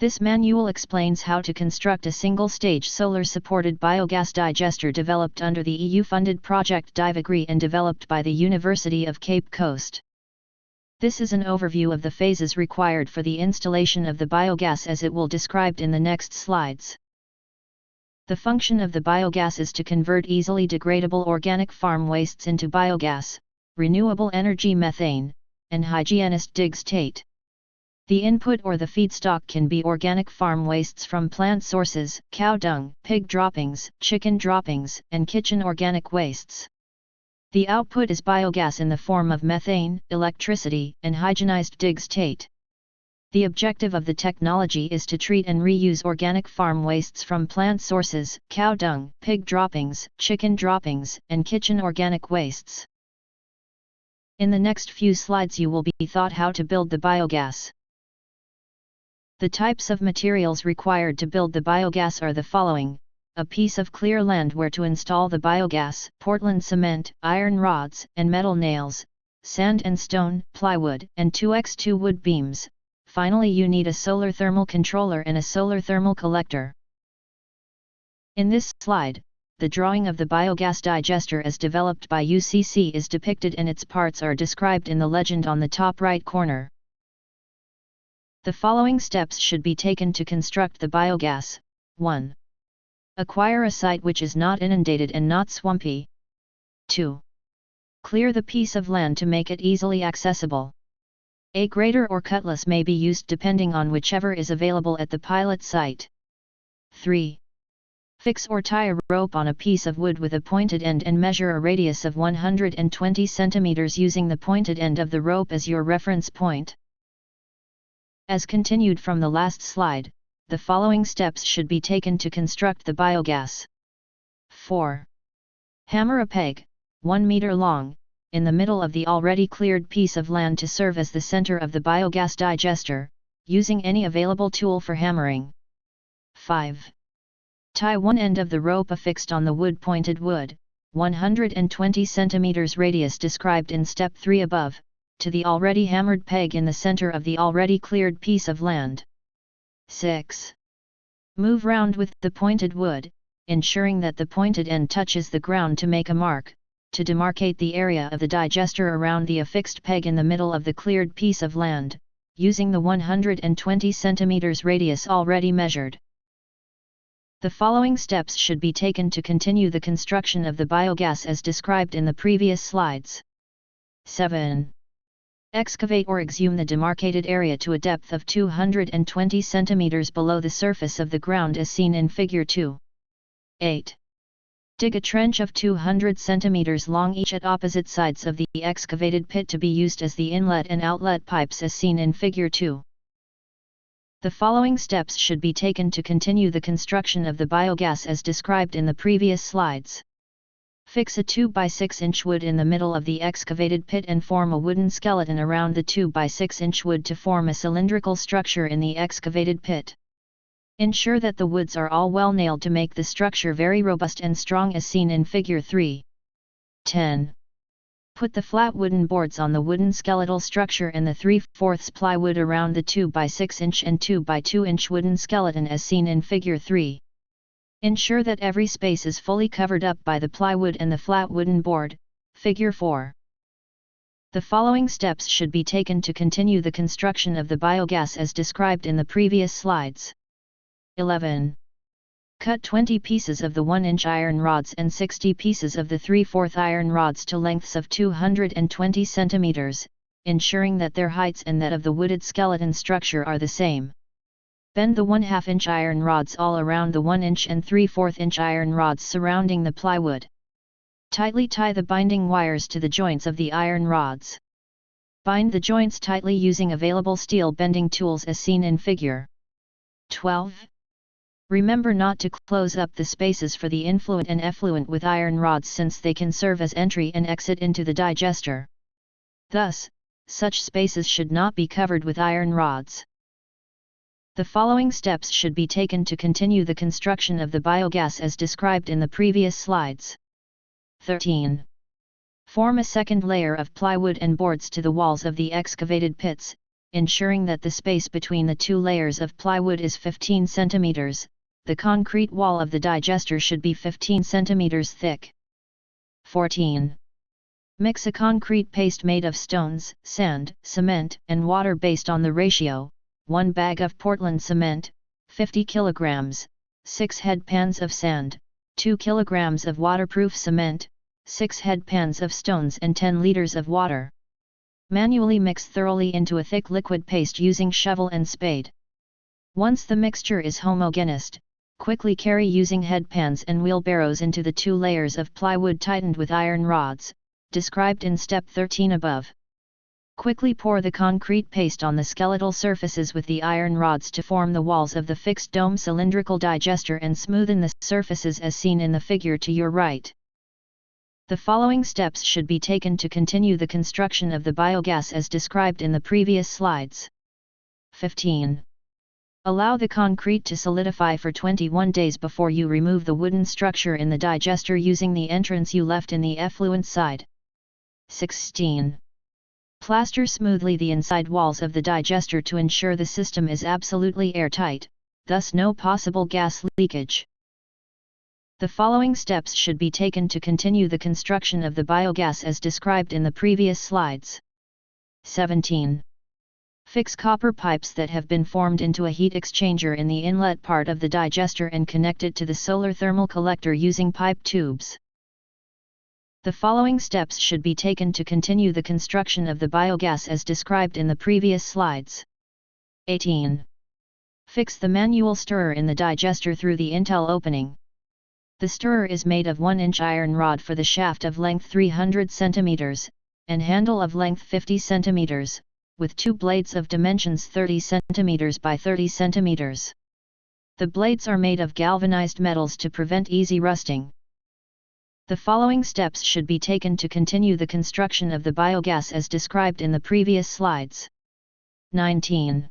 This manual explains how to construct a single-stage solar-supported biogas digester developed under the EU-funded project DiveAgree and developed by the University of Cape Coast. This is an overview of the phases required for the installation of the biogas as it will described in the next slides. The function of the biogas is to convert easily degradable organic farm wastes into biogas, renewable energy methane, and hygienist digestate. The input or the feedstock can be organic farm wastes from plant sources, cow dung, pig droppings, chicken droppings, and kitchen organic wastes. The output is biogas in the form of methane, electricity, and hygienized digestate. The objective of the technology is to treat and reuse organic farm wastes from plant sources, cow dung, pig droppings, chicken droppings, and kitchen organic wastes. In the next few slides you will be taught how to build the biogas. The types of materials required to build the biogas are the following: a piece of clear land where to install the biogas, Portland cement, iron rods, and metal nails, sand and stone, plywood, and 2x2 wood beams. Finally, you need a solar thermal controller and a solar thermal collector. In this slide, the drawing of the biogas digester as developed by UCC is depicted and its parts are described in the legend on the top right corner. The following steps should be taken to construct the biogas. 1. Acquire a site which is not inundated and not swampy. 2. Clear the piece of land to make it easily accessible. A grader or cutlass may be used depending on whichever is available at the pilot site. 3. Fix or tie a rope on a piece of wood with a pointed end and measure a radius of 120 cm using the pointed end of the rope as your reference point. As continued from the last slide, the following steps should be taken to construct the biogas. 4. Hammer a peg, 1 meter long, in the middle of the already cleared piece of land to serve as the center of the biogas digester, using any available tool for hammering. 5. Tie one end of the rope affixed on the wood pointed wood, 120 cm radius described in step 3 above, to the already hammered peg in the center of the already cleared piece of land. 6. Move round with the pointed wood, ensuring that the pointed end touches the ground to make a mark, to demarcate the area of the digester around the affixed peg in the middle of the cleared piece of land, using the 120 cm radius already measured. The following steps should be taken to continue the construction of the biogas as described in the previous slides. 7. Excavate or exhume the demarcated area to a depth of 220 cm below the surface of the ground as seen in Figure 2. 8. Dig a trench of 200 cm long each at opposite sides of the excavated pit to be used as the inlet and outlet pipes as seen in Figure 2. The following steps should be taken to continue the construction of the biogas as described in the previous slides. Fix a 2 by 6 inch wood in the middle of the excavated pit and form a wooden skeleton around the 2 by 6 inch wood to form a cylindrical structure in the excavated pit. Ensure that the woods are all well nailed to make the structure very robust and strong as seen in Figure 3. 10. Put the flat wooden boards on the wooden skeletal structure and the 3/4 plywood around the 2 by 6 inch and 2 by 2 inch wooden skeleton as seen in Figure 3. Ensure that every space is fully covered up by the plywood and the flat wooden board, Figure 4. The following steps should be taken to continue the construction of the biogas as described in the previous slides. 11. Cut 20 pieces of the 1-inch iron rods and 60 pieces of the 3/4 iron rods to lengths of 220 cm, ensuring that their heights and that of the wooded skeleton structure are the same. Bend the 1/2 inch iron rods all around the 1-inch and 3/4 inch iron rods surrounding the plywood. Tightly tie the binding wires to the joints of the iron rods. Bind the joints tightly using available steel bending tools as seen in Figure 12. Remember not to close up the spaces for the influent and effluent with iron rods since they can serve as entry and exit into the digester. Thus, such spaces should not be covered with iron rods. The following steps should be taken to continue the construction of the biogas as described in the previous slides. 13. Form a second layer of plywood and boards to the walls of the excavated pits, ensuring that the space between the two layers of plywood is 15 cm. The concrete wall of the digester should be 15 cm thick. 14. Mix a concrete paste made of stones, sand, cement, and water based on the ratio: 1 bag of Portland cement, 50 kg, 6 head pans of sand, 2 kg of waterproof cement, 6 head pans of stones and 10 liters of water. Manually mix thoroughly into a thick liquid paste using shovel and spade. Once the mixture is homogeneous, quickly carry using head pans and wheelbarrows into the 2 layers of plywood tightened with iron rods, described in step 13 above. Quickly pour the concrete paste on the skeletal surfaces with the iron rods to form the walls of the fixed dome cylindrical digester and smoothen the surfaces as seen in the figure to your right. The following steps should be taken to continue the construction of the biogas as described in the previous slides. 15. Allow the concrete to solidify for 21 days before you remove the wooden structure in the digester using the entrance you left in the effluent side. 16. Plaster smoothly the inside walls of the digester to ensure the system is absolutely airtight, thus no possible gas leakage. The following steps should be taken to continue the construction of the biogas as described in the previous slides. 17. Fix copper pipes that have been formed into a heat exchanger in the inlet part of the digester and connect it to the solar thermal collector using pipe tubes. The following steps should be taken to continue the construction of the biogas as described in the previous slides. 18. Fix the manual stirrer in the digester through the intel opening. The stirrer is made of 1-inch iron rod for the shaft of length 300 cm, and handle of length 50 cm, with 2 blades of dimensions 30 cm by 30 cm. The blades are made of galvanized metals to prevent easy rusting. The following steps should be taken to continue the construction of the biogas as described in the previous slides. 19.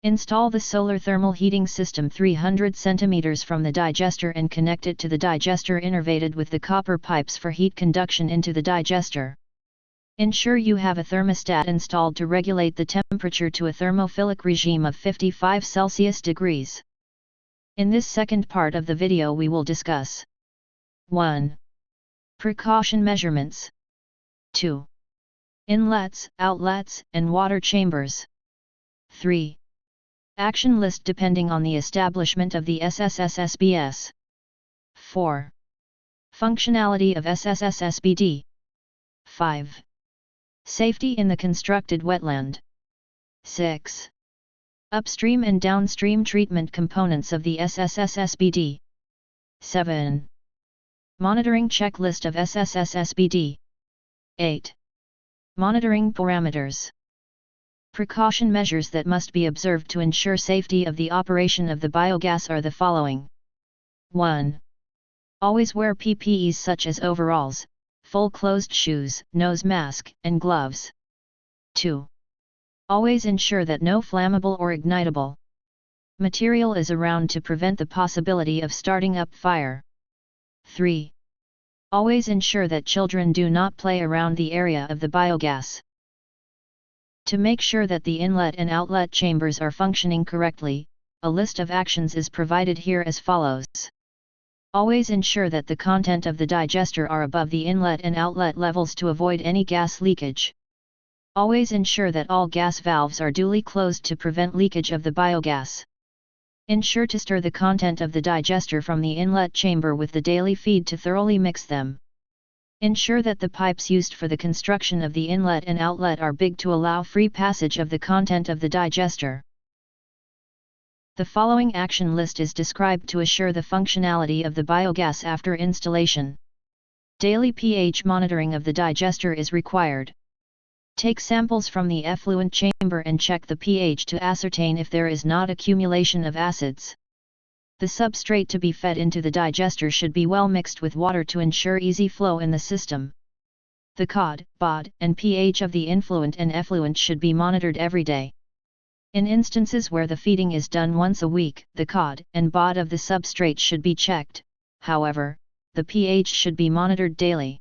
Install the solar thermal heating system 300 cm from the digester and connect it to the digester innervated with the copper pipes for heat conduction into the digester. Ensure you have a thermostat installed to regulate the temperature to a thermophilic regime of 55 Celsius degrees. In this second part of the video we will discuss 1. Precaution measurements. 2. Inlets, outlets, and water chambers. 3. Action list depending on the establishment of the SSSSBS. 4. Functionality of SSSSBD. 5. Safety in the constructed wetland. 6. Upstream and downstream treatment components of the SSSSBD. 7. Monitoring checklist of SSSSBD. 8. Monitoring parameters. Precaution measures that must be observed to ensure safety of the operation of the biogas are the following. 1. Always wear PPEs such as overalls, full closed shoes, nose mask, and gloves. 2. Always ensure that no flammable or ignitable material is around to prevent the possibility of starting up fire. 3. Always ensure that children do not play around the area of the biogas. To make sure that the inlet and outlet chambers are functioning correctly, a list of actions is provided here as follows. Always ensure that the content of the digester are above the inlet and outlet levels to avoid any gas leakage. Always ensure that all gas valves are duly closed to prevent leakage of the biogas. Ensure to stir the content of the digester from the inlet chamber with the daily feed to thoroughly mix them. Ensure that the pipes used for the construction of the inlet and outlet are big to allow free passage of the content of the digester. The following action list is described to assure the functionality of the biogas after installation. Daily pH monitoring of the digester is required. Take samples from the effluent chamber and check the pH to ascertain if there is not accumulation of acids. The substrate to be fed into the digester should be well mixed with water to ensure easy flow in the system. The COD, BOD, and pH of the influent and effluent should be monitored every day. In instances where the feeding is done once a week, the COD and BOD of the substrate should be checked, however, the pH should be monitored daily.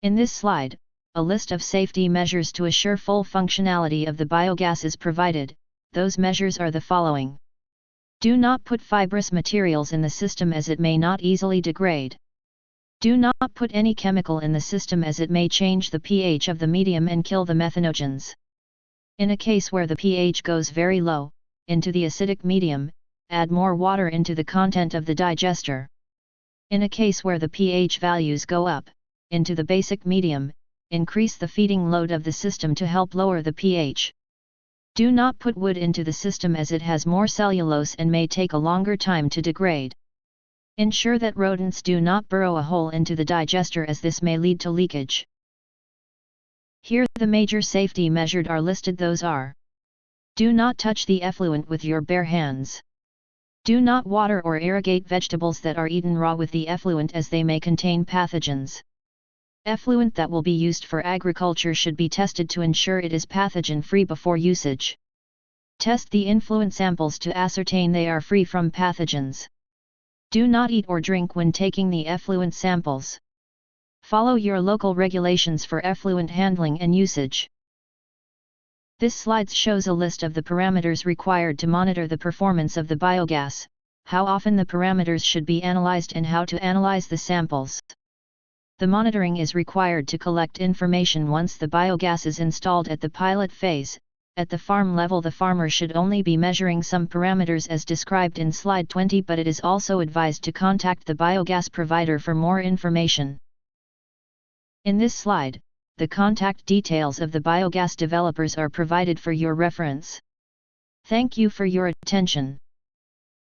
In this slide, a list of safety measures to assure full functionality of the biogas is provided. Those measures are the following. Do not put fibrous materials in the system as it may not easily degrade. Do not put any chemical in the system as it may change the pH of the medium and kill the methanogens. In a case where the pH goes very low, into the acidic medium, add more water into the content of the digester. In a case where the pH values go up, into the basic medium, increase the feeding load of the system to help lower the pH. Do not put wood into the system as it has more cellulose and may take a longer time to degrade. Ensure that rodents do not burrow a hole into the digester as this may lead to leakage. Here the major safety measures are listed. Those are: do not touch the effluent with your bare hands. Do not water or irrigate vegetables that are eaten raw with the effluent as they may contain pathogens. Effluent that will be used for agriculture should be tested to ensure it is pathogen-free before usage. Test the influent samples to ascertain they are free from pathogens. Do not eat or drink when taking the effluent samples. Follow your local regulations for effluent handling and usage. This slide shows a list of the parameters required to monitor the performance of the biogas, how often the parameters should be analyzed and how to analyze the samples. The monitoring is required to collect information once the biogas is installed at the pilot phase. At the farm level, the farmer should only be measuring some parameters as described in slide 20, but it is also advised to contact the biogas provider for more information. In this slide, the contact details of the biogas developers are provided for your reference. Thank you for your attention.